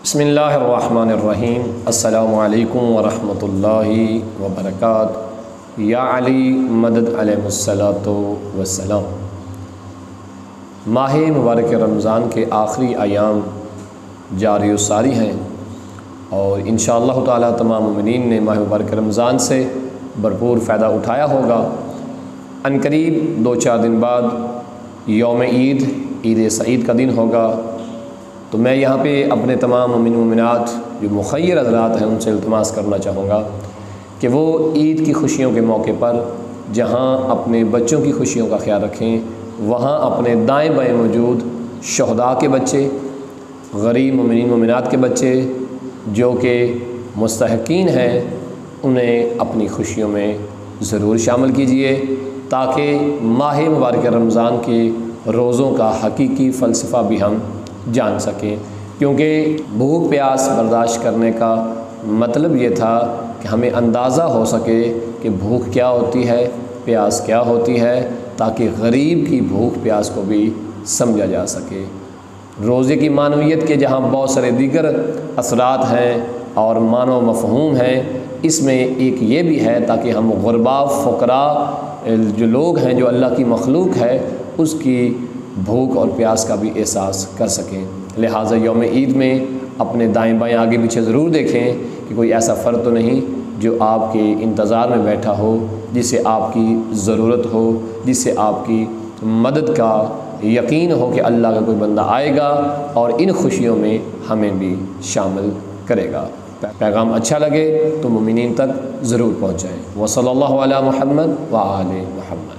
بسم اللہ الرحمن الرحیم۔ السلام علیکم ورحمۃ اللہ وبرکاتہ۔ یا علی مدد علیہ الصلاۃ والسلام۔ ماہ مبارک رمضان کے آخری ایام جاری و ساری ہیں اور انشاءاللہ تعالی تمام مومنین نے ماہ مبارک رمضان سے بھرپور فائدہ اٹھایا ہوگا۔ عنقریب 2-4 دن بعد یوم عید سعید کا دن ہوگا، تو میں یہاں پہ اپنے تمام مومن مومنات جو مخیر حضرات ہیں ان سے التماس کرنا چاہوں گا کہ وہ عید کی خوشیوں کے موقع پر جہاں اپنے بچوں کی خوشیوں کا خیال رکھیں، وہاں اپنے دائیں بائیں موجود شہداء کے بچے، غریب مومنین مومنات کے بچے جو کہ مستحقین ہیں، انہیں اپنی خوشیوں میں ضرور شامل کیجئے تاکہ ماہ مبارک رمضان کے روزوں کا حقیقی فلسفہ بھی ہم جان سکیں، کیونکہ بھوک پیاس برداشت کرنے کا مطلب یہ تھا کہ ہمیں اندازہ ہو سکے کہ بھوک کیا ہوتی ہے، پیاس کیا ہوتی ہے، تاکہ غریب کی بھوک پیاس کو بھی سمجھا جا سکے۔ روزے کی معنویت کے جہاں بہت سارے دیگر اثرات ہیں اور معنی و مفہوم ہیں، اس میں ایک یہ بھی ہے تاکہ ہم غرباء فقراء جو لوگ ہیں، جو اللہ کی مخلوق ہے، اس کی بھوک اور پیاس کا بھی احساس کر سکیں۔ لہٰذا یوم عید میں اپنے دائیں بائیں آگے پیچھے ضرور دیکھیں کہ کوئی ایسا فرد تو نہیں جو آپ کے انتظار میں بیٹھا ہو، جس سے آپ کی ضرورت ہو، جس سے آپ کی مدد کا یقین ہو کہ اللہ کا کوئی بندہ آئے گا اور ان خوشیوں میں ہمیں بھی شامل کرے گا۔ پیغام اچھا لگے تو مومنین تک ضرور پہنچائیں۔ وصلی اللہ علی محمد وآل محمد۔